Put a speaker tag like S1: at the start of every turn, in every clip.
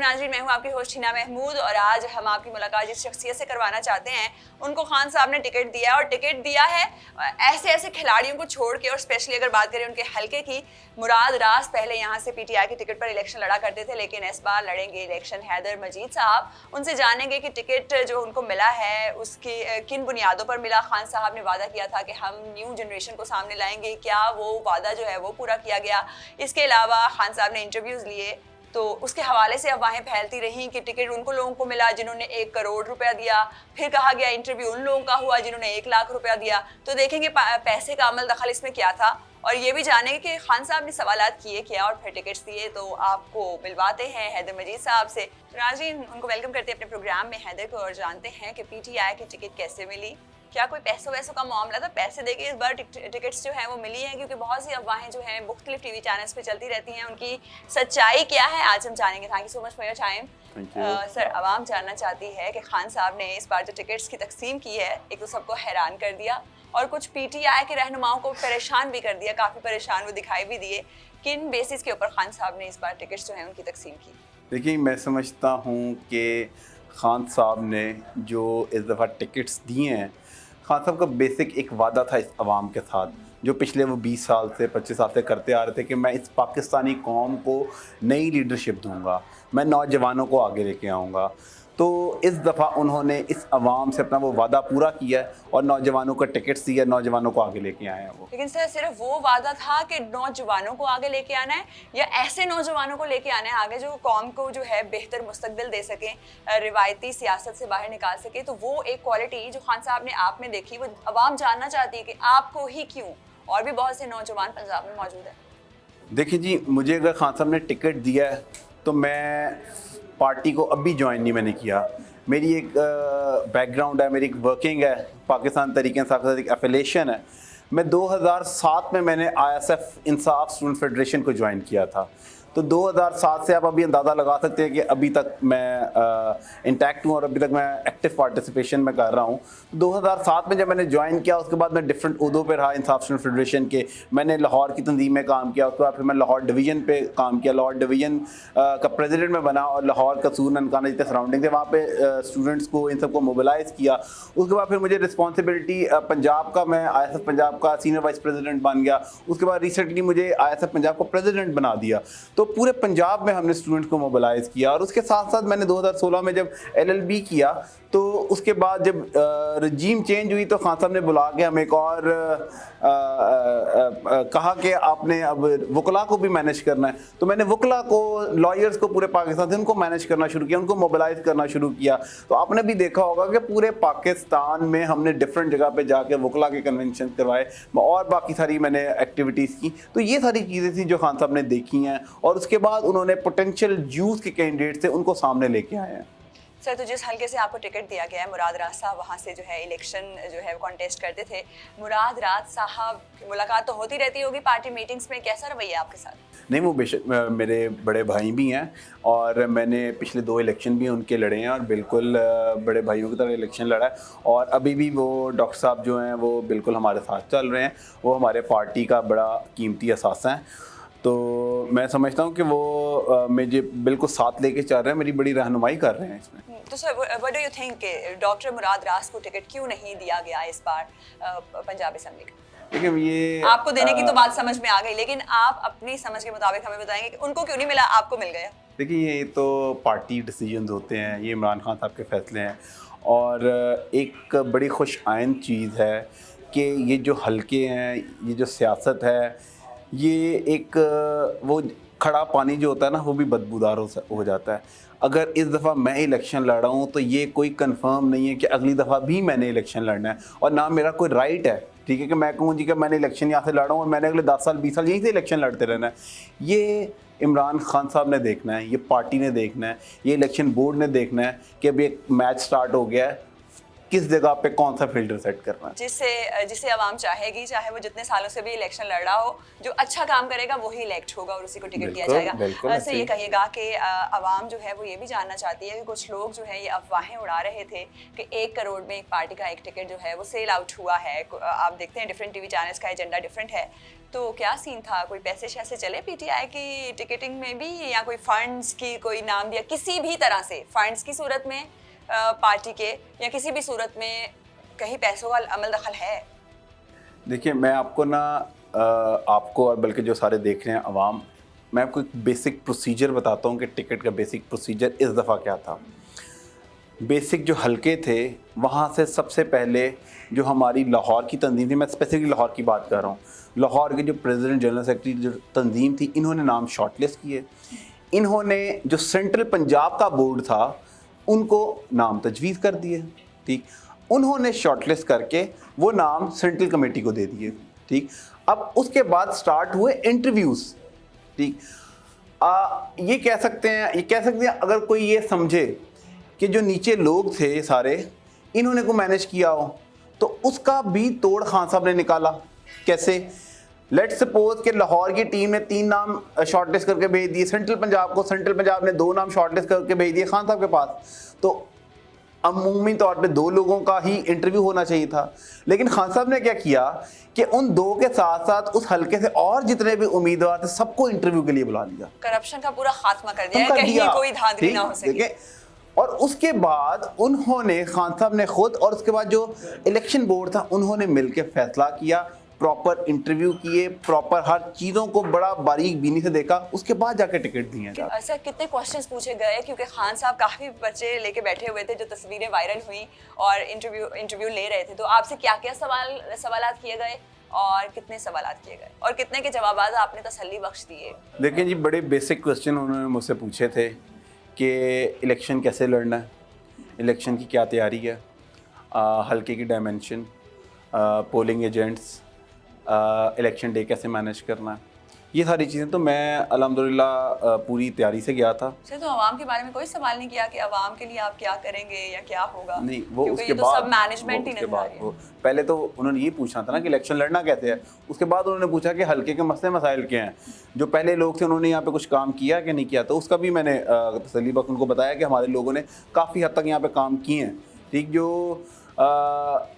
S1: नाज़रीन, मैं हूँ आपकी होस्ट हिना महमूद और आज हम आपकी मुलाकात जिस शख्सियत से करवाना चाहते हैं उनको खान साहब ने टिकट दिया और टिकट दिया है ऐसे ऐसे खिलाड़ियों को छोड़ के। और स्पेशली अगर बात करें उनके हलके की, मुराद रास पहले यहाँ से पीटीआई की टिकट पर इलेक्शन लड़ा करते थे, लेकिन इस बार लड़ेंगे इलेक्शन हैदर मजीद साहब। उनसे जानेंगे कि टिकट जो उनको मिला है उसकी किन बुनियादों पर मिला। खान साहब ने वादा किया था कि हम न्यू जनरेशन को सामने लाएंगे, क्या वो वादा जो है वो पूरा किया गया? इसके अलावा खान साहब ने इंटरव्यूज़ लिए तो उसके हवाले से अफवाहें फैलती रहीं कि टिकट उनको लोगों को मिला जिन्होंने 1 करोड़ रुपया दिया, फिर कहा गया इंटरव्यू उन लोगों का हुआ जिन्होंने 1 लाख रुपया दिया। तो देखेंगे पैसे का अमल दखल इसमें क्या था और ये भी जानेंगे कि खान साहब ने सवालात किए क्या और फिर टिकट्स दिए। तो आपको मिलवाते हैं हैदर मजीद साहब से। तो नाज़रीन, उनको वेलकम करते हैं अपने प्रोग्राम में हैदर को और जानते हैं कि पीटीआई की टिकट कैसे मिली, क्या कोई पैसों वैसों का मामला था? पैसे देके इस बार टिकट्स जो हैं वो मिली हैं, क्योंकि बहुत सी अफवाहें जो हैं मुख्तलिफ टीवी चैनल्स पे चलती रहती हैं, उनकी सच्चाई क्या है आज हम जानेंगे। Thank you so much for your time. Sir, आवाम जानना चाहती है कि खान साहब ने इस बार जो टिकट्स की तकसीम की है, एक तो सबको हैरान कर दिया और कुछ पीटीआई के रहनुमाओं को परेशान भी कर दिया, काफ़ी परेशान वो दिखाई भी दिए। किन बेसिस के ऊपर खान साहब ने इस बार टिकट्स जो हैं उनकी तकसीम की?
S2: देखिए, मैं समझता हूँ कि खान साहब ने जो इस दफ़ा टिकट्स दिए हैं, खान साहब का बेसिक एक वादा था इस अवाम के साथ जो पिछले वो 20 साल से 25 साल से करते आ रहे थे कि मैं इस पाकिस्तानी कौम को नई लीडरशिप दूंगा, मैं नौजवानों को आगे लेके आऊँगा। तो इस दफ़ा उन्होंने इस अवाम से अपना वो वादा पूरा किया और नौजवानों को टिकट्स दिया, नौजवानों को आगे लेके आए हैं वो।
S1: लेकिन सर, सिर्फ वो वादा था कि नौजवानों को आगे लेके आना है या ऐसे नौजवानों को लेके आना है आगे जो कौम को जो है बेहतर मुस्तकबिल दे सकें, रिवायती सियासत से बाहर निकाल सके? तो वो एक क्वालिटी जो खान साहब ने आप में देखी, वो अवाम जानना चाहती है कि आपको ही क्यों, और भी बहुत से नौजवान पंजाब में मौजूद है।
S2: देखिए जी, मुझे अगर खान साहब ने टिकट दिया है तो मैं पार्टी को अभी ज्वाइन नहीं मैंने किया। मेरी एक बैकग्राउंड है, मेरी एक वर्किंग है, पाकिस्तान तहरीक इंसाफ के साथ एक एफिलिएशन है। मैं 2007 में मैंने ISF इंसाफ स्टूडेंट फेडरेशन को ज्वाइन किया था। तो 2007 से आप अभी अंदाज़ा लगा सकते हैं कि अभी तक मैं इंटैक्ट हूँ और अभी तक मैं एक्टिव पार्टिसिपेशन में कर रहा हूँ। 2007 में जब मैंने ज्वाइन किया उसके बाद मैं डिफरेंट उहदों पे रहा इंसाफ स्टूडेंट फेडरेशन के। मैंने लाहौर की तंजीम में काम किया, उसके बाद फिर मैं लाहौर डिवीज़न पे काम किया, लाहौर डिवीज़न का प्रेसिडेंट में बना और लाहौर कसूर ननकाना जितने सराउंडिंग थे वहाँ पे स्टूडेंट्स को इन सबको मोबिलाइज़ किया। उसके बाद फिर मुझे रिस्पॉन्सिबिलिटी पंजाब का, मैं ISF पंजाब का सीनियर वाइस प्रेसिडेंट बन गया। उसके बाद रिसेंटली मुझे ISF पंजाब को प्रेसिडेंट बना दिया। तो पूरे पंजाब में हमने स्टूडेंट्स को मोबिलाइज़ किया और उसके साथ साथ मैंने 2016 में जब LLB किया तो उसके बाद जब रजीम चेंज हुई तो खान साहब ने बुला के हमें एक और कहा कि आपने अब वकला को भी मैनेज करना है। तो मैंने वकला को, लॉयर्स को पूरे पाकिस्तान से उनको मैनेज करना शुरू किया, उनको मोबिलाइज़ करना शुरू किया। तो आपने भी देखा होगा कि पूरे पाकिस्तान में हमने डिफरेंट जगह पे जाके वकला के कन्वेंशन करवाए और बाकी सारी मैंने एक्टिविटीज़ की। तो ये सारी चीज़ें थी जो खान साहब ने देखी हैं और उसके बाद उन्होंने पोटेंशियल यूथ के कैंडिडेट से उनको सामने लेके आए हैं।
S1: सर, तो जिस हल्के से आपको टिकट दिया गया है, मुराद राज साहब वहाँ से जो है इलेक्शन जो है वो कॉन्टेस्ट करते थे। मुराद राज साहब की मुलाकात तो होती रहती होगी पार्टी मीटिंग्स में, कैसा रवैया आपके साथ?
S2: नहीं, वो बेशक मेरे बड़े भाई भी हैं और मैंने पिछले 2 इलेक्शन भी उनके लड़े हैं और बिल्कुल बड़े भाइयों की तरह इलेक्शन लड़ा है और अभी भी वो डॉक्टर साहब जो हैं वो बिल्कुल हमारे साथ चल रहे हैं। वो हमारे पार्टी का बड़ा कीमती असासा हैं। तो मैं समझता हूँ कि वो मुझे बिल्कुल साथ लेके चल रहे हैं, मेरी बड़ी रहनुमाई कर रहे हैं इसमें।
S1: तो sir, what do you think कि डॉक्टर मुराद रास को टिकट क्यों नहीं दिया गया इस बार पंजाब असेंबली का?
S2: लेकिन ये
S1: आपको देने की तो बात समझ में आ गई, लेकिन आप अपनी समझ के मुताबिक हमें बताएंगे कि उनको क्यों नहीं मिला, आपको मिल गया?
S2: देखिए, ये तो पार्टी डिसीजंस होते हैं, ये इमरान खान साहब के फैसले हैं और एक बड़ी खुश आइंद चीज़ है कि ये जो हलके हैं, ये जो सियासत है, ये एक वो खड़ा पानी जो होता है ना वो भी बदबूदार हो जाता है। अगर इस दफ़ा मैं इलेक्शन लड़ रहा हूँ तो ये कोई कंफर्म नहीं है कि अगली दफ़ा भी मैंने इलेक्शन लड़ना है और ना मेरा कोई राइट है, ठीक है, कि मैं कहूँ जी कि मैंने इलेक्शन यहाँ से लड़ रहा हूँ और मैंने अगले 10 साल 20 साल यहीं से इलेक्शन लड़ते रहना है। ये इमरान खान साहब ने देखना है, ये पार्टी ने देखना है, ये इलेक्शन बोर्ड ने देखना है कि अभी एक मैच स्टार्ट हो गया है। किस जगह पे कौन सा फिल्टर सेट करना है।
S1: जिसे आवाम चाहेगी, चाहे वो जितने सालों से भी इलेक्शन लड़ रहा हो, जो अच्छा काम करेगा वही इलेक्ट होगा और उसी को टिकट दिया जाएगा।
S2: बिल्कुल
S1: ये कहिएगा कि आवाम जो है वो ये भी जानना चाहती है कि कुछ लोग जो है ये अफवाहें उड़ा रहे थे कि 1 करोड़ में एक पार्टी का एक टिकट जो है वो सेल आउट हुआ है। आप देखते हैं डिफरेंट टीवी चैनल्स का एजेंडा डिफरेंट है, तो क्या सीन था? कोई पैसे शैसे चले पीटीआई की टिकटिंग में भी, या कोई फंड्स की कोई नाम दिया किसी भी तरह से, फंड्स की सूरत में पार्टी के, या किसी भी सूरत में कहीं पैसों का अमल दखल है?
S2: देखिए, मैं आपको ना आपको और बल्कि जो सारे देख रहे हैं अवाम, मैं आपको एक बेसिक प्रोसीजर बताता हूँ कि टिकट का बेसिक प्रोसीजर इस दफ़ा क्या था। बेसिक जो हलके थे वहाँ से सबसे पहले जो हमारी लाहौर की तंजीम थी, मैं स्पेसिफिकली लाहौर की बात कर रहा हूँ, लाहौर के जो प्रेसिडेंट जनरल सेक्रेटरी जो तंजीम थी, इन्होंने नाम शॉर्टलिस्ट किए। इन्होंने जो सेंट्रल पंजाब का बोर्ड था उनको नाम तजवीज़ कर दिए। ठीक, उन्होंने शॉर्टलिस्ट करके वो नाम सेंट्रल कमेटी को दे दिए। ठीक, अब उसके बाद स्टार्ट हुए इंटरव्यूज़। ठीक, ये कह सकते हैं अगर कोई ये समझे कि जो नीचे लोग थे सारे इन्होंने को मैनेज किया हो, तो उसका भी तोड़ खान साहब ने निकाला। कैसे? लेट्स सपोज कि लाहौर की टीम ने 3 नाम शॉर्टलिस्ट करके भेज दिए सेंट्रल पंजाब को, सेंट्रल पंजाब ने 2 नाम शॉर्टलिस्ट करके भेज दिए खान साहब के पास, तो अमूमी तौर पे 2 लोगों का ही इंटरव्यू होना चाहिए था। लेकिन खान साहब ने क्या किया कि उन 2 के साथ साथ उस हल्के से और जितने भी उम्मीदवार थे सबको इंटरव्यू के लिए बुला लिया।
S1: करप्शन का पूरा खात्मा कर दिया, कहीं कोई धांधली ना हो सके।
S2: और उसके बाद उन्होंने, खान साहब ने खुद और उसके बाद जो इलेक्शन बोर्ड था उन्होंने मिलकर फैसला किया, प्रॉपर इंटरव्यू किए, प्रॉपर हर चीज़ों को बड़ा बारीक बीनी से देखा, उसके बाद जाके टिकट दिए।
S1: अच्छा, कितने क्वेश्चंस पूछे गए? क्योंकि खान साहब काफ़ी बच्चे लेके बैठे हुए थे, जो तस्वीरें वायरल हुई और इंटरव्यू ले रहे थे, तो आपसे क्या क्या सवालात किए गए और कितने सवालात किए गए और कितने के जवाब आपने तसल्ली बख्श दिए?
S2: देखिए जी, बड़े बेसिक क्वेश्चन उन्होंने मुझसे पूछे थे कि इलेक्शन कैसे लड़ना है, इलेक्शन की क्या तैयारी है, हल्के की dimension, polling agents, election day कैसे मैनेज करना है, ये सारी चीज़ें। तो मैं अल्हम्दुलिल्लाह पूरी तैयारी से गया था।
S1: सर, तो आवाम के बारे में कोई सवाल नहीं किया कि आवाम के लिए आप क्या करेंगे या क्या होगा?
S2: नहीं, वो उसके
S1: तो
S2: बाद
S1: सब मैनेजमेंट ही नजर आ रही है।
S2: पहले तो उन्होंने ये पूछना था ना कि इलेक्शन लड़ना कैसे है, उसके बाद उन्होंने पूछा कि हल्के के मसले मसाइल क्या हैं, जो पहले लोग थे उन्होंने यहाँ पे कुछ काम किया कि नहीं किया, तो उसका भी मैंने तसल्ली बख्श उनको बताया कि हमारे लोगों ने काफ़ी हद तक यहाँ पे काम किए हैं। ठीक, जो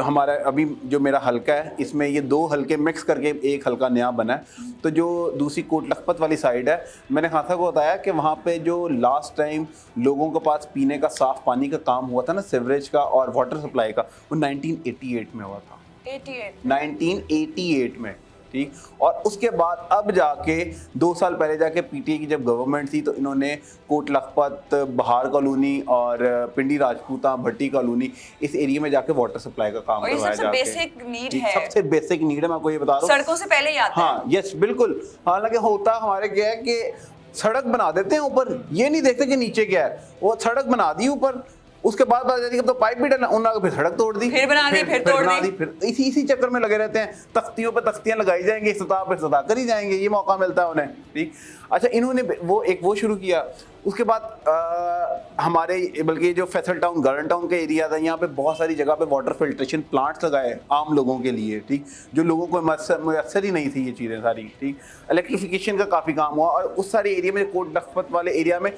S2: हमारा अभी जो मेरा हलका है इसमें ये 2 हलके मिक्स करके एक हलका नया बना है। तो जो दूसरी कोट लखपत वाली साइड है, मैंने खान साहब को बताया कि वहाँ पे जो लास्ट टाइम लोगों के पास पीने का साफ़ पानी का काम हुआ था ना, सीवरेज का और वाटर सप्लाई का, वो 1988 में हुआ था। 1988 में। ठीक, और उसके बाद अब जाके 2 साल पहले जाके पीटीआई की जब गवर्नमेंट थी तो इन्होंने कोट लखपत, बहार कॉलोनी और पिंडी राजपूता, भट्टी कॉलोनी, इस एरिया में जाके वाटर सप्लाई का काम करवाया जाके।
S1: बेसिक नीड है,
S2: सबसे बेसिक नीड है, मैं आपको ये बता रहा हूँ।
S1: सड़कों से पहले ही आता है।
S2: हाँ, यस, बिल्कुल। हालांकि होता हमारे क्या है कि सड़क बना देते हैं ऊपर, ये नहीं देखते कि नीचे क्या है। वो सड़क बना दी ऊपर, उसके बाद पता चलती है तो पाइप भी डालना, उन्होंने फिर सड़क तोड़ दी,
S1: फिर बना दी, फिर तोड़ दी,
S2: फिर इसी चक्कर में लगे रहते हैं। तख्तियों पे तख्तियां लगाई जाएंगी, सतह पे सतह करी जाएंगे, ये मौका मिलता है उन्हें। ठीक, अच्छा, इन्होंने वो शुरू किया। उसके बाद हमारे बल्कि जो फैसल टाउन, गार्डन टाउन का एरिया था, यहाँ पे बहुत सारी जगह पे वाटर फिल्ट्रेशन प्लांट्स लगाए आम लोगों के लिए। ठीक, जो लोगों को मैसर ही नहीं थी ये चीज़ें सारी। ठीक, इलेक्ट्रिफिकेशन का काफ़ी काम हुआ और उस सारे एरिया में, कोट लखपत वाले एरिया में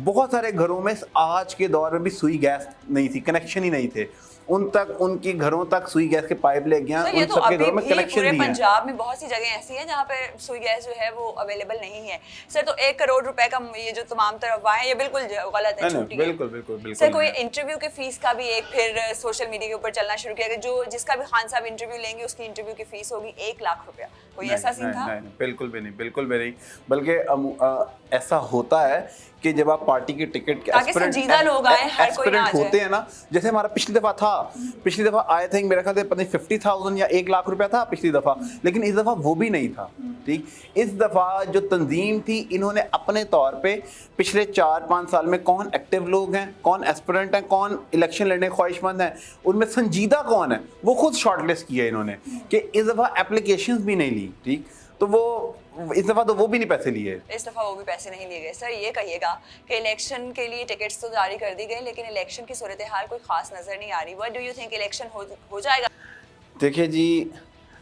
S2: बहुत सारे घरों में आज के दौर में भी सुई गैस नहीं थी, कनेक्शन ही नहीं थे उनके घरों तक सुई गैस के पाइप ले गया।
S1: उन सबके घरों में कनेक्शन नहीं है। पंजाब में बहुत सी जगह ऐसी हैं जहाँ पे सुई गैस जो है वो अवेलेबल नहीं है। सर, तो 1 करोड़ रुपए का ये जो तमाम तरफ है ये बिल्कुल गलत है, झूठी है।
S2: बिल्कुल।
S1: सर, कोई इंटरव्यू की फीस का भी एक फिर सोशल मीडिया के ऊपर चलना शुरू किया कि जो जिसका भी खान साहब इंटरव्यू लेंगे उसकी इंटरव्यू की फीस होगी 1 लाख रुपया। कोई ऐसा सीन था?
S2: नहीं, बिल्कुल भी नहीं। बल्कि ऐसा होता है कि जब आप पार्टी के टिकट के
S1: संजीदा लोग आए, हर कोई ना
S2: होते हैं ना, जैसे हमारा पिछली दफा आई थिंक मेरे ख्याल से पता नहीं 50,000 या 1 लाख रुपया था पिछली दफा, लेकिन इस दफा वो भी नहीं था। ठीक, इस दफा जो तंजीम थी इन्होंने अपने तौर पे पिछले 4-5 साल में कौन एक्टिव लोग हैं, कौन एस्पिरेंट हैं, कौन इलेक्शन लड़ने ख्वाहिशमंद हैं, उनमें संजीदा कौन है, वो खुद शॉर्टलिस्ट किया इन्होंने कि इस दफा एप्लीकेशंस भी नहीं ली। ठीक, तो वो इस दफ़ा तो वो भी नहीं पैसे लिए।
S1: इस दफ़ा वो भी पैसे नहीं लिए गए। सर ये कहिएगा कि इलेक्शन के लिए टिकट्स तो जारी कर दी गई, लेकिन इलेक्शन की सूरत हाल कोई ख़ास नज़र नहीं आ रही। What do you think, election हो जाएगा?
S2: देखिए जी,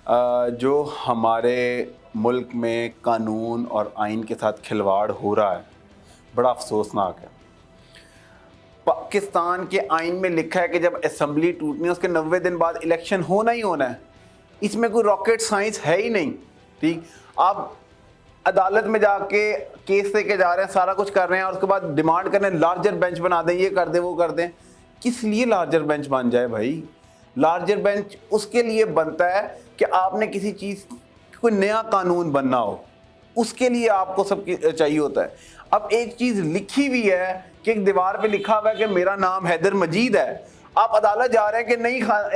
S2: जो हमारे मुल्क में कानून और आइन के साथ खिलवाड़ हो रहा है, बड़ा अफसोसनाक है। पाकिस्तान के आइन में लिखा है कि जब असेंबली टूटनी है उसके 90 दिन बाद इलेक्शन होना ही होना है। इसमें कोई रॉकेट साइंस है ही नहीं। ठीक, आप अदालत में जाके केस लेके जा रहे हैं, सारा कुछ कर रहे हैं और उसके बाद डिमांड कर रहे हैं लार्जर बेंच बना दें, ये कर दें, वो कर दें। किस लिए लार्जर बेंच बन जाए भाई? लार्जर बेंच उसके लिए बनता है कि आपने किसी चीज़, कोई नया कानून बनना हो, उसके लिए आपको सब चाहिए होता है। अब एक चीज़ लिखी हुई है कि एक दीवार पे लिखा हुआ है कि मेरा नाम हैदर मजीद है, आप अदालत जा रहे हैं कि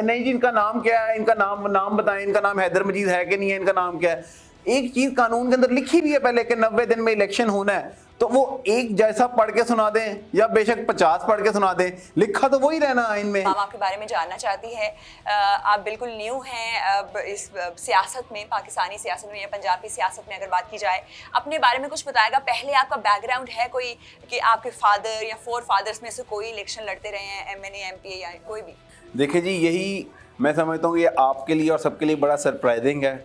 S2: नहीं जी इनका नाम क्या है, इनका नाम बताएं, इनका नाम हैदर मजीद है कि नहीं है, इनका नाम क्या है। एक चीज़ कानून के अंदर लिखी भी है पहले कि 90 दिन में इलेक्शन होना है, तो वो एक जैसा पढ़ के सुना दें या बेशक 50 पढ़ के सुना दें, लिखा तो वही रहना आइन में।
S1: हम आपके बारे में जानना चाहती है, आप बिल्कुल न्यू हैं इस सियासत में, पाकिस्तानी सियासत में या पंजाब की सियासत में अगर बात की जाए, अपने बारे में कुछ बताएगा? पहले आपका बैकग्राउंड है कोई कि आपके फादर या फोर फादर्स में से कोई इलेक्शन लड़ते रहे हैं, MNA MP या कोई भी?
S2: देखिए जी, यही मैं समझता हूँ ये आपके लिए और सबके लिए बड़ा सरप्राइजिंग है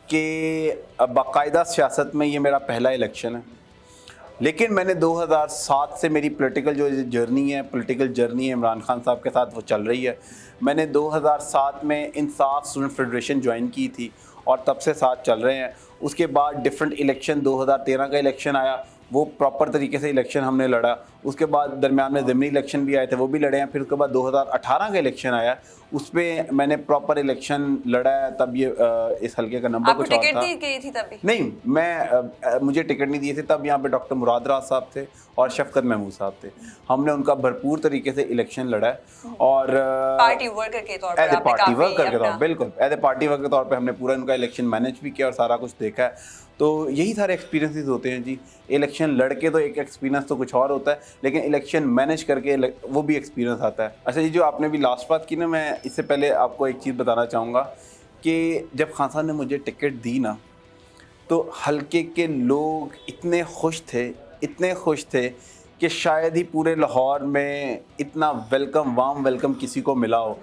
S2: कि बाकायदा सियासत में ये मेरा पहला इलेक्शन है। लेकिन मैंने 2007 से मेरी पॉलिटिकल जो पॉलिटिकल जर्नी है इमरान खान साहब के साथ वो चल रही है। मैंने 2007 में इंसाफ स्टूडेंट फेडरेशन ज्वाइन की थी और तब से साथ चल रहे हैं। उसके बाद डिफरेंट इलेक्शन, 2013 का इलेक्शन आया, वो प्रॉपर तरीके से इलेक्शन हमने लड़ा। उसके बाद दरमियान में ज़मीनी इलेक्शन भी आए थे, वो भी लड़े हैं। फिर उसके बाद 2018 का इलेक्शन आया, उस पर मैंने प्रॉपर इलेक्शन लड़ा है। तब ये इस हल्के का नंबर कुछ और था।
S1: आपको टिकट दी गई थी तब भी?
S2: नहीं, मुझे टिकट नहीं दिए थे तब। यहाँ पे डॉक्टर मुराद राज साहब थे और शफकत महमूद साहब थे। हमने उनका भरपूर तरीके से इलेक्शन लड़ा है और
S1: पार्टी वर्कर के तौर पर
S2: एज ए
S1: आपने
S2: पार्टी
S1: काफी
S2: वर्कर के तौर,
S1: अपना
S2: बिल्कुल एज ए पार्टी वर्कर के तौर पे हमने पूरा उनका इलेक्शन मैनेज भी किया और सारा कुछ देखा है। तो यही सारे एक्सपीरियंसेस होते हैं जी। इलेक्शन लड़के तो एक एक्सपीरियंस तो कुछ और होता है, लेकिन इलेक्शन मैनेज करके वो भी एक्सपीरियंस आता है। अच्छा जी, जो आपने भी लास्ट बात की ना, मैं इससे पहले आपको एक चीज़ बताना चाहूँगा कि जब खान साहब ने मुझे टिकट दी ना, तो हल्के के लोग इतने खुश थे कि शायद ही पूरे लाहौर में इतना वार्म वेलकम किसी को मिला हो।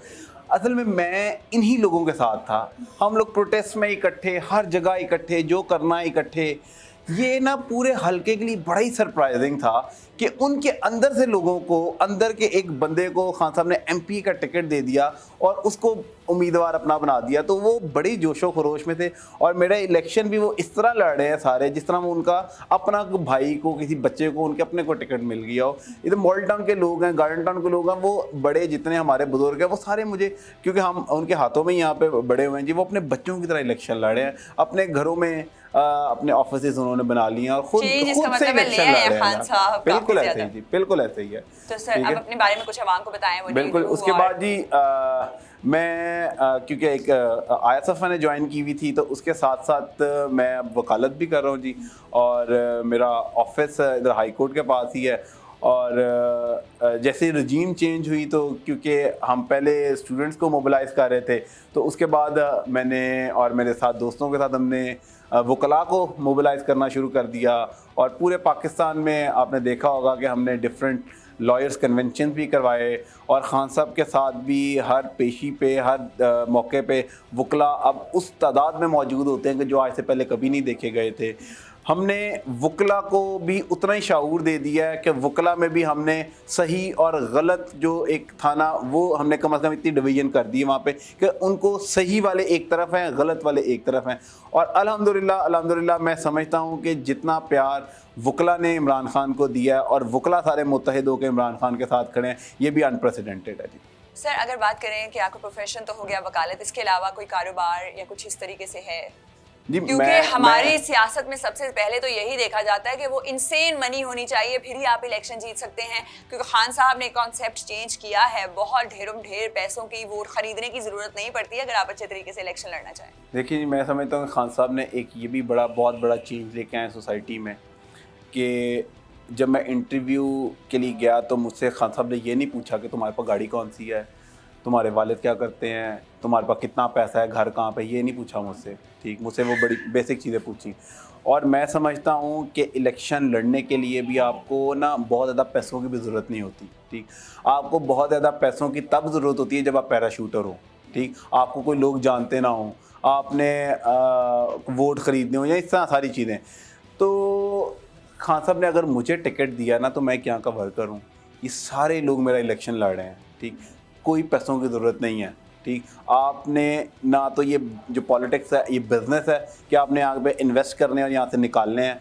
S2: असल में मैं इन्हीं लोगों के साथ था। हम लोग प्रोटेस्ट में इकट्ठे, हर जगह इकट्ठे, जो करना इकट्ठे। ये ना पूरे हल्के के लिए बड़ा ही सरप्राइजिंग था कि उनके अंदर से लोगों को, अंदर के एक बंदे को खान साहब ने MP का टिकट दे दिया और उसको उम्मीदवार अपना बना दिया। तो वो बड़ी जोशो खरोश में थे और मेरा इलेक्शन भी वो इस तरह लड़ रहे हैं सारे जिस तरह वो उनका अपना भाई को, किसी बच्चे को, उनके अपने को टिकट मिल गया हो। इधर मॉडल टाउन के लोग हैं, गार्डन टाउन के लोग हैं, वो बड़े जितने हमारे बुजुर्ग हैं वो सारे मुझे, क्योंकि हम उनके हाथों में यहाँ पे बड़े हुए हैं जी, वो अपने बच्चों की तरह इलेक्शन लड़ रहे हैं। अपने घरों में अपने ऑफिसेज उन्होंने बना लिए और खुद से इलेक्शन लड़ रहे हैं। बिल्कुल ऐसे ही जी, बिल्कुल ऐसे ही है।
S1: तो सर अब अपने बारे में कुछ आवाम को बताएं।
S2: बिल्कुल। उसके बाद जी मैं क्योंकि एक ISF ने ज्वाइन की हुई थी, तो उसके साथ साथ मैं अब वकालत भी कर रहा हूँ जी। और मेरा ऑफिस इधर हाई कोर्ट के पास ही है। और जैसे रजीम चेंज हुई, तो क्योंकि हम पहले स्टूडेंट्स को मोबिलाइज़ कर रहे थे, तो उसके बाद मैंने और मेरे साथ दोस्तों के साथ हमने वकला को मोबिलाइज़ करना शुरू कर दिया। और पूरे पाकिस्तान में आपने देखा होगा कि हमने डिफरेंट लॉयर्स कन्वेंशन भी करवाए और खान साहब के साथ भी हर पेशी पे, हर मौके पे वकला अब उस तादाद में मौजूद होते हैं कि जो आज से पहले कभी नहीं देखे गए थे। हमने वकला को भी उतना ही शाऊर दे दिया है कि वकला में भी हमने सही और गलत जो एक था ना, वो हमने कम से कम इतनी डिवीजन कर दी है वहाँ पे कि उनको सही वाले एक तरफ हैं, गलत वाले एक तरफ हैं। और अल्हम्दुलिल्लाह मैं समझता हूँ कि जितना प्यार वकला ने इमरान खान को दिया है और वकला सारे मुत्तहिद होकर इमरान खान के साथ खड़े हैं, ये भी अनप्रेसिडेंटेड है जी।
S1: सर अगर बात करें कि आपका प्रोफेशन तो हो गया वकालत, इसके अलावा कोई कारोबार या कुछ इस तरीके से है? क्योंकि हमारी सियासत में सबसे पहले तो यही देखा जाता है कि वो इंसेन मनी होनी चाहिए, फिर ही आप इलेक्शन जीत सकते हैं। क्योंकि खान साहब ने कॉन्सेप्ट चेंज किया है, बहुत ढेर पैसों की वोट खरीदने की ज़रूरत नहीं पड़ती अगर आप अच्छे तरीके से इलेक्शन लड़ना चाहें।
S2: देखिए, मैं समझता हूँ कि खान साहब ने एक ये भी बहुत बड़ा चेंज लेके आए सोसाइटी में कि जब मैं इंटरव्यू के लिए गया तो मुझसे खान साहब ने ये नहीं पूछा कि तुम्हारे पास गाड़ी कौन सी है, तुम्हारे वालिद क्या करते हैं, तुम्हारे पास कितना पैसा है, घर कहाँ पे, ये नहीं पूछा मुझसे। ठीक, मुझसे वो बड़ी बेसिक चीज़ें पूछी। और मैं समझता हूँ कि इलेक्शन लड़ने के लिए भी आपको ना बहुत ज़्यादा पैसों की भी ज़रूरत नहीं होती। ठीक, आपको बहुत ज़्यादा पैसों की तब ज़रूरत होती है जब आप पैराशूटर हो। ठीक, आपको कोई लोग जानते ना हो, आपने वोट ख़रीदने हो या इस तरह सारी चीज़ें। तो खान साहब ने अगर मुझे टिकट दिया ना, तो मैं क्या का वर्कर हूँ, ये सारे लोग मेरा इलेक्शन लड़ रहे हैं। ठीक, कोई पैसों की ज़रूरत नहीं है। ठीक, आपने ना तो ये जो पॉलिटिक्स है ये बिज़नेस है कि आपने यहाँ पे इन्वेस्ट करने और यहाँ से निकालने हैं।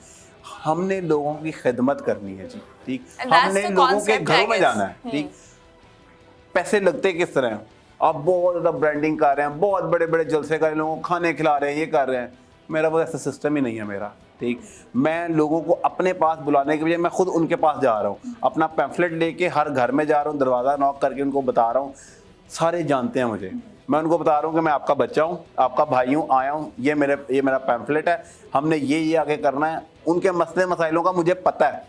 S2: हमने लोगों की खिदमत करनी है जी। ठीक, हमने लोगों के घरों में जाना है। ठीक, पैसे लगते किस तरह हैं, आप बहुत ज़्यादा ब्रांडिंग कर रहे हैं, बहुत बड़े बड़े जलसे कर रहे हैं, लोगों को खाने खिला रहे हैं, ये कर रहे हैं। मेरा वो ऐसा सिस्टम ही नहीं है मेरा। ठीक, मैं लोगों को अपने पास बुलाने के बजाय मैं खुद उनके पास जा रहा हूँ, अपना पैम्फलेट लेके हर घर में जा रहा हूँ, दरवाज़ा नॉक करके उनको बता रहा हूँ। सारे जानते हैं मुझे, मैं उनको बता रहा हूँ कि मैं आपका बच्चा हूँ, आपका भाई हूँ, आया हूँ, ये मेरा पैम्फलेट है, हमने ये आगे करना है। उनके मसले मसाइलों का मुझे पता है,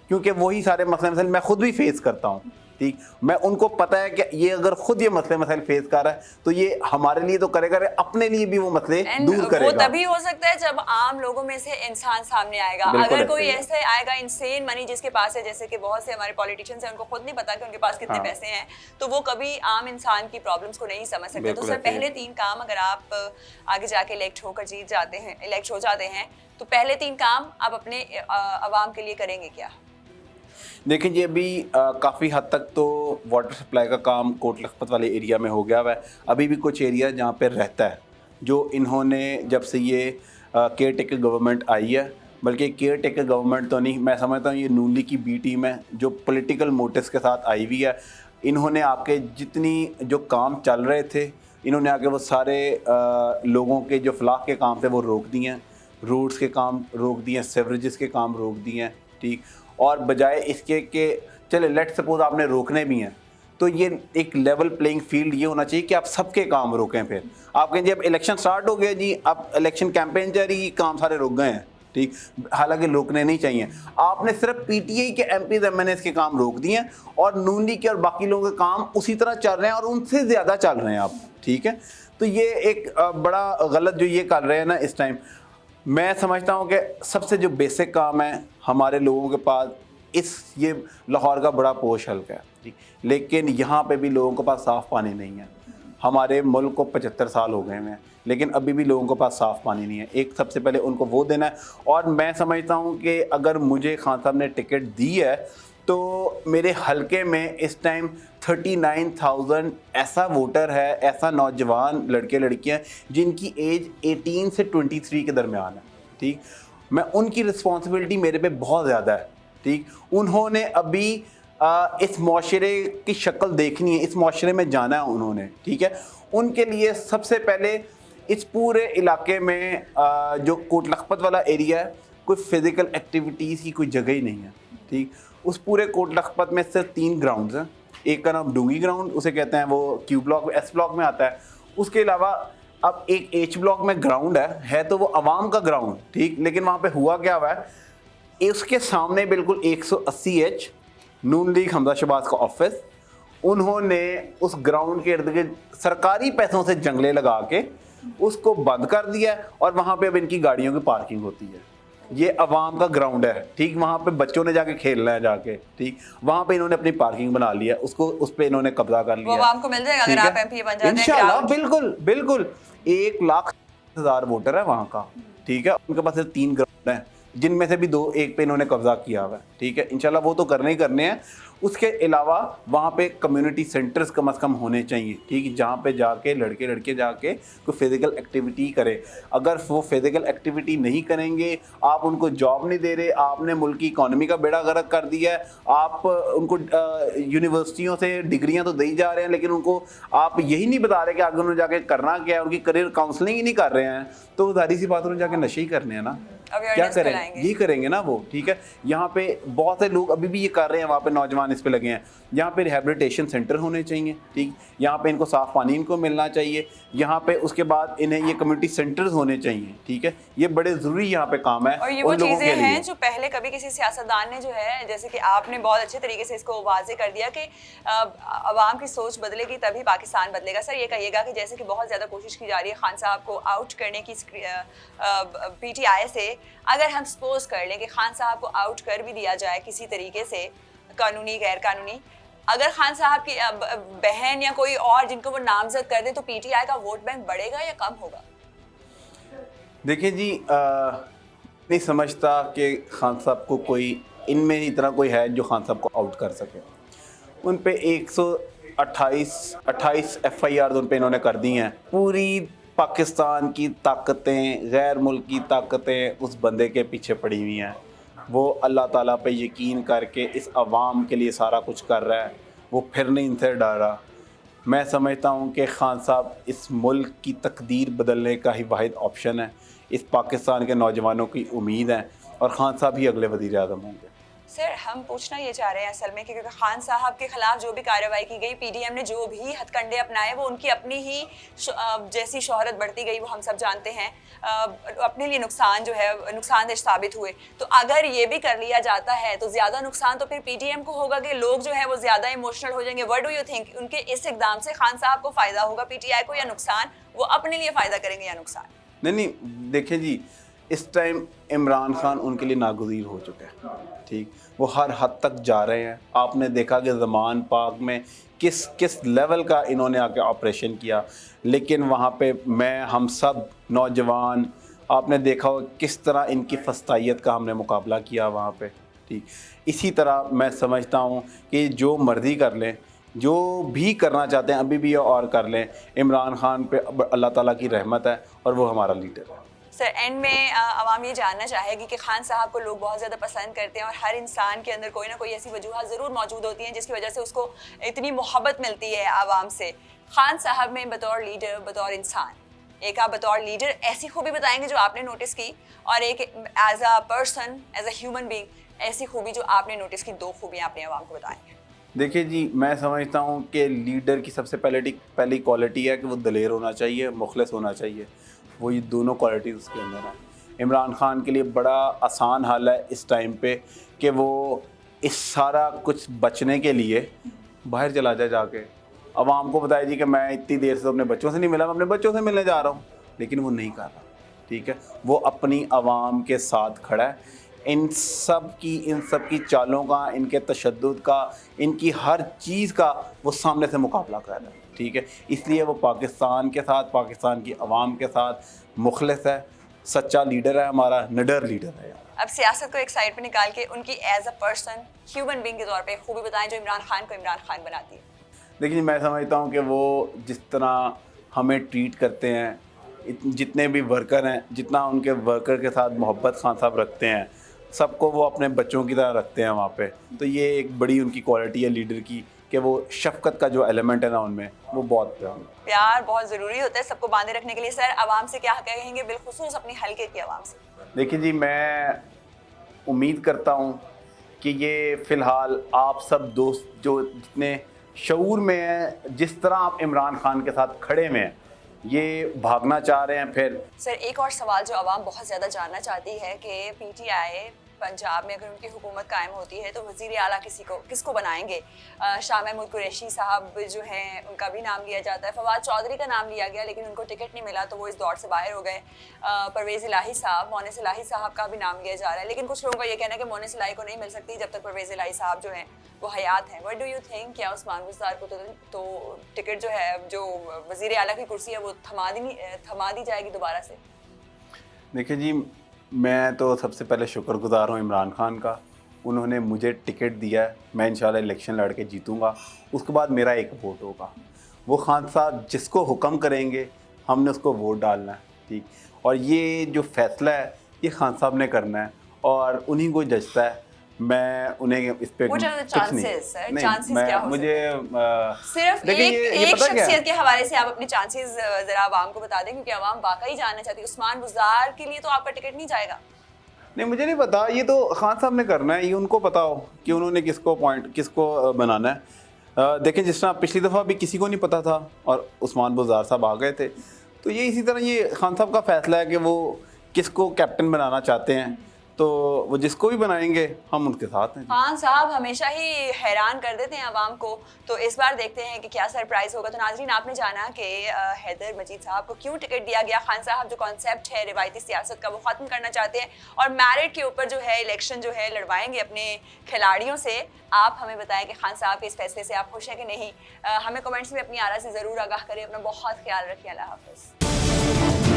S2: क्योंकि वही सारे मसले मसाइल मैं खुद भी फेस करता हूँ। ठीक, मैं उनको पता है कि ये अगर खुद ये मसले मसाइल फेस कर रहा है तो ये हमारे लिए तो करेगा, अपने लिए भी वो मसले दूर करेगा।
S1: वो तभी हो सकता है जब आम लोगों में से इंसान सामने आएगा। अगर कोई ऐसे आएगा इंसेन मनी जिसके पास है, जैसे कि बहुत से हमारे पॉलिटिशियंस हैं, उनको खुद नहीं पता कि उनके पास कितने पैसे हैं, तो वो कभी आम इंसान की प्रॉब्लम्स को नहीं समझ सकते। तो सर पहले 3 काम, अगर आप आगे जाके इलेक्ट हो जाते हैं तो पहले 3 काम आप अपने अवाम के लिए करेंगे क्या?
S2: देखिए जी, अभी काफ़ी हद तक तो वाटर सप्लाई का काम कोट लखपत वाले एरिया में हो गया हुआ है। अभी भी कुछ एरिया जहाँ पे रहता है, जो इन्होंने जब से ये केयर टेकर गवर्नमेंट आई है, बल्कि केयर टेकर गवर्नमेंट तो नहीं, मैं समझता हूँ ये नून लीग की बी टीम है जो पॉलिटिकल मोटिव्स के साथ आई हुई है। इन्होंने आके जितनी जो काम चल रहे थे, इन्होंने आके वो सारे लोगों के जो फलाह के काम थे वो रोक दिए हैं, रोड्स के काम रोक दिए हैं, सेवरेजेस के काम रोक दिए हैं। ठीक, और बजाय इसके कि चले लेट सपोज आपने रोकने भी हैं, तो ये एक लेवल प्लेइंग फील्ड ये होना चाहिए कि आप सबके काम रोकें। फिर आप कहें जी अब इलेक्शन स्टार्ट हो गया जी, अब इलेक्शन कैंपेन चल रही, काम सारे रुक गए हैं। ठीक, हालांकि रोकने नहीं चाहिए। आपने सिर्फ पीटीआई के एमपीज एमएनएस के काम रोक दिए हैं और नून लीग के और बाकी लोगों के काम उसी तरह चल रहे हैं और उनसे ज़्यादा चल रहे हैं आप। ठीक है, तो ये एक बड़ा गलत जो ये कर रहे हैं ना इस टाइम। मैं समझता हूँ कि सबसे जो बेसिक काम है हमारे लोगों के पास, ये लाहौर का बड़ा पोश हल्का है। ठीक, लेकिन यहाँ पे भी लोगों के पास साफ़ पानी नहीं है। हमारे मुल्क को 75 साल हो गए हैं, लेकिन अभी भी लोगों के पास साफ़ पानी नहीं है। एक सबसे पहले उनको वो देना है। और मैं समझता हूँ कि अगर मुझे खान साहब ने टिकट दी है तो मेरे हलके में इस टाइम 39,000 ऐसा वोटर है, ऐसा नौजवान लड़के लड़कियां जिनकी एज 18 से 23 के दरमियान है। ठीक, मैं उनकी रिस्पॉन्सिबिलिटी मेरे पे बहुत ज़्यादा है। ठीक, उन्होंने अभी इस माशरे की शक्ल देखनी है, इस माशरे में जाना है उन्होंने। ठीक है, उनके लिए सबसे पहले इस पूरे इलाके में जो कोट लखपत वाला एरिया है, कोई फिज़िकल एक्टिविटीज़ की कोई जगह ही नहीं है। ठीक, उस पूरे कोट लखपत में सिर्फ 3 ग्राउंड्स हैं। एक का नाम डूंगी ग्राउंड, उसे कहते हैं, वो क्यू ब्लॉक एस ब्लॉक में आता है। उसके अलावा अब एक एच ब्लॉक में ग्राउंड है तो वो अवाम का ग्राउंड। ठीक, लेकिन वहाँ पे हुआ क्या हुआ है, उसके सामने बिल्कुल 180H नून लीग हमजा शहबाज का ऑफिस, उन्होंने उस ग्राउंड के इर्द गिर्द सरकारी पैसों से जंगले लगा के उसको बंद कर दिया है और वहाँ पे अब इनकी गाड़ियों की पार्किंग होती है। ये अवाम का ग्राउंड है। ठीक, वहाँ पे बच्चों ने जाके खेलना है जाके। ठीक, वहाँ पे इन्होंने अपनी पार्किंग बना लिया, उसको उस पे इन्होंने कब्जा कर लिया।
S1: वो अवाम को मिल जाएगा अगर आप एमपी बन जाते हैं
S2: इंशाल्लाह। बिल्कुल बिल्कुल, 1,00,000 वोटर है वहाँ का। ठीक है, उनके पास सिर्फ 3 ग्राउंड है, जिनमें से भी 2 एक पे इन्होंने कब्जा किया हुआ है। ठीक है, इंशाल्लाह वो तो करने ही करने हैं। उसके अलावा वहाँ पे कम्युनिटी सेंटर्स कम से कम होने चाहिए। ठीक, जहाँ पे जाके लड़के जाके कोई फिज़िकल एक्टिविटी करे। अगर वो फिज़िकल एक्टिविटी नहीं करेंगे, आप उनको जॉब नहीं दे रहे, आपने मुल्क की इकॉनमी का बेड़ा गर्क कर दिया है। आप उनको यूनिवर्सिटियों से डिग्रियाँ तो दी जा रहे हैं, लेकिन उनको आप यही नहीं बता रहे कि आगे उन्होंने जाके करना क्या है, उनकी करियर काउंसलिंग ही नहीं कर रहे हैं, तो जाहिर सी बात उन्होंने जाके नशे ही करने हैं ना। क्या
S1: Awareness
S2: करें,
S1: फैलाएंगे।
S2: यही करेंगे ना वो, ठीक है। यहाँ पे बहुत से लोग अभी भी ये कर रहे हैं, वहाँ पे नौजवान इस पे लगे हैं। यहाँ पे रिहेबिलिटेशन सेंटर होने चाहिए, ठीक, यहाँ पे इनको साफ़ पानी इनको मिलना चाहिए, यहाँ पे उसके बाद इन्हें ये कम्युनिटी सेंटर्स होने चाहिए, ठीक है। ये बड़े ज़रूरी यहाँ पे काम है
S1: और ये वो
S2: उन लोगों के
S1: चीज़ें हैं
S2: लिए।
S1: जो पहले कभी किसी सियासतदान ने जो है, जैसे कि आपने बहुत अच्छे तरीके से इसको वाजे कर दिया कि अवाम की सोच बदलेगी तभी पाकिस्तान बदलेगा। सर ये कहिएगा कि जैसे कि बहुत ज़्यादा कोशिश की जा रही है खान साहब को आउट करने की PTI से, अगर हम सपोज कर लें कि खान साहब को आउट कर भी दिया जाए किसी तरीके से, कानूनी गैर कानूनी, अगर खान साहब की बहन या कोई और जिनको वो नामजद कर दे, तो PTI का वोट बैंक बढ़ेगा या कम होगा?
S2: देखिए जी, नहीं समझता कि खान साहब को कोई इनमें इतना कोई है जो खान साहब को आउट कर सके। उन पे 128 FIR उन पे इन्होंने कर दी हैं। पूरी पाकिस्तान की ताकतें, गैर मुल्की ताकतें उस बंदे के पीछे पड़ी हुई हैं। वो अल्लाह ताला पे यकीन करके इस अवाम के लिए सारा कुछ कर रहा है, वो फिर नहीं इनसे डरा। मैं समझता हूँ कि खान साहब इस मुल्क की तकदीर बदलने का ही वाहिद ऑप्शन है। इस पाकिस्तान के नौजवानों की उम्मीद है और खान साहब ही अगले वज़ीर आज़म होंगे।
S1: सर हम पूछना ये चाह रहे हैं असल में कि क्योंकि खान साहब के खिलाफ जो भी कार्रवाई की गई, PDM ने जो भी हथकंडे अपनाए, वो उनकी अपनी ही जैसी शोहरत बढ़ती गई वो हम सब जानते हैं, अपने लिए नुकसान जो है नुकसानदेह साबित हुए। तो अगर ये भी कर लिया जाता है तो ज़्यादा नुकसान तो फिर PDM को होगा कि लोग जो है वो ज़्यादा इमोशनल हो जाएंगे। व्हाट डू यू थिंक, उनके इस इकदाम से खान साहब को फ़ायदा होगा PTI को या नुकसान? वो अपने लिए फ़ायदा करेंगे या नुकसान?
S2: नहीं, देखिए जी, इस टाइम इमरान खान उनके लिए नागुज़ीर हो चुका है, ठीक। वो हर हद तक जा रहे हैं। आपने देखा कि ज़मान पाक में किस लेवल का इन्होंने आके ऑपरेशन किया, लेकिन वहाँ पे हम सब नौजवान, आपने देखा हो किस तरह इनकी फस्तायत का हमने मुकाबला किया वहाँ पे, ठीक। इसी तरह मैं समझता हूँ कि जो मर्ज़ी कर लें, जो भी करना चाहते हैं अभी भी और कर लें, इमरान खान पे अल्लाह ताला की रहमत है और वो हमारा लीडर है।
S1: सर एंड में आवाम ये जानना चाहेगी कि खान साहब को लोग बहुत ज़्यादा पसंद करते हैं और हर इंसान के अंदर कोई ना कोई ऐसी वजूहत ज़रूर मौजूद होती हैं जिसकी वजह से उसको इतनी मोहब्बत मिलती है आवाम से। खान साहब में बतौर लीडर, बतौर इंसान, एक आप बतौर लीडर ऐसी खूबी बताएंगे जो आपने नोटिस की, और एक as a person, as a human being ऐसी खूबी जो आपने नोटिस की, दो खूबियाँ अपने आवाम को बताएंगे।
S2: देखिए जी, मैं समझता हूँ कि लीडर की सबसे पहली क्वालिटी है कि वो दलेर होना चाहिए, मुखलिस होना चाहिए। वो ये दोनों क्वालिटीज़ उसके अंदर हैं। इमरान खान के लिए बड़ा आसान हाल है इस टाइम पे कि वो इस सारा कुछ बचने के लिए बाहर चला जाए, जाके अवाम को बताए जी कि मैं इतनी देर से अपने बच्चों से नहीं मिला, मैं अपने बच्चों से मिलने जा रहा हूँ, लेकिन वो नहीं कर रहा, ठीक है। वो अपनी अवाम के साथ खड़ा है। इन सब की चालों का, इनके तशद्दुद का, इनकी हर चीज़ का वो सामने से मुकाबला कर रहा है, ठीक है। इसलिए वो पाकिस्तान के साथ, पाकिस्तान की अवाम के साथ मुखलिस है, सच्चा लीडर है, हमारा निडर लीडर है।
S1: अब सियासत को एक साइड पे निकाल के उनकी as a person, human being के तौर पे खूबी बताएं जो इमरान खान को इमरान खान बनाती है।
S2: देखिए, मैं समझता हूँ कि वो जिस तरह हमें ट्रीट करते हैं, जितने भी वर्कर हैं, जितना उनके वर्कर के साथ मोहब्बत खान साहब रखते हैं, सबको वो अपने बच्चों की तरह रखते हैं वहाँ पे। तो ये एक बड़ी उनकी क्वालिटी है लीडर की कि वो शफ़क़त का जो एलिमेंट है ना उनमें, वो बहुत
S1: प्यार बहुत ज़रूरी होता है सबको बांधे रखने के लिए। सर आवाम से क्या कहेंगे, बिलखुसूस अपनी हल्के की आवाम से?
S2: देखिए जी, मैं उम्मीद करता हूँ कि ये फ़िलहाल आप सब दोस्त जो जितने शऊर में हैं, जिस तरह आप इमरान खान के साथ खड़े हुए हैं, ये भागना चाह रहे हैं। फिर सर
S1: एक और सवाल जो आवाम बहुत ज़्यादा जानना चाहती है कि PTI पंजाब में अगर उनकी हुकूमत कायम होती है तो वज़ीर आला किसको बनाएंगे? शाह महमूद कुरैशी साहब जो हैं उनका भी नाम लिया जाता है, फवाद चौधरी का नाम लिया गया लेकिन उनको टिकट नहीं मिला तो वो इस दौर से बाहर हो गए। परवेज़ इलाही साहब, मोनिस इलाही साहब का भी नाम लिया जा रहा है, लेकिन कुछ लोगों का ये कहना है कि मोनिस इलाही को नहीं मिल सकती जब तक परवेज़ इलाही साहब जो हैं वो हयात हैं। व्हाट डू यू थिंक, क्या उस्मान बुज़दार को तो टिकट जो है, जो वज़ीर आला की कुर्सी है, वो थमा दी जाएगी दोबारा से?
S2: देखिए जी, मैं तो सबसे पहले शुक्रगुज़ार हूँ इमरान खान का। उन्होंने मुझे टिकट दिया है, मैं इंशाल्लाह इलेक्शन लड़ के जीतूँगा। उसके बाद मेरा एक वोट होगा। वो खान साहब जिसको हुक्म करेंगे हमने उसको वोट डालना है, ठीक। और ये जो फ़ैसला है ये खान साहब ने करना है और उन्हीं को जचता है। मैं उन्हें इस पे कुछ नहीं, मुझे
S1: सिर्फ एक शख्सियत के हवाले से आप अपने चांसेस जरा आवाम को बता दें, क्योंकि आवाम वाकई जानना चाहती है। उस्मान बुज़दार के लिए तो आपका टिकट नहीं जाएगा?
S2: नहीं मुझे नहीं पता, ये तो खान साहब ने करना है, ये उनको पता हो कि उन्होंने किसको बनाना है। देखें जिस तरह पिछली दफ़ा भी किसी को नहीं पता था और उस्मान बुज़दार साहब आ गए थे, तो ये इसी तरह ये खान साहब का फ़ैसला है कि वो किसको कैप्टन बनाना चाहते हैं, तो वो जिसको भी बनाएंगे हम उनके साथ हैं।
S1: खान साहब हमेशा ही हैरान कर देते हैं अवाम को, तो इस बार देखते हैं कि क्या सरप्राइज होगा। तो नाजरीन आपने जाना कि हैदर मजीद साहब को क्यों टिकट दिया गया। खान साहब जो कॉन्सेप्ट है रिवायती सियासत का वो ख़त्म करना चाहते हैं और मैरिट के ऊपर जो है इलेक्शन जो है लड़वाएंगे अपने खिलाड़ियों से। आप हमें बताएं कि खान साहब के इस फैसले से आप खुश हैं कि नहीं। हमें कमेंट्स में अपनी आरा से ज़रूर आगाह करें। अपना बहुत ख्याल रखिए। अल्लाह हाफ़िज़।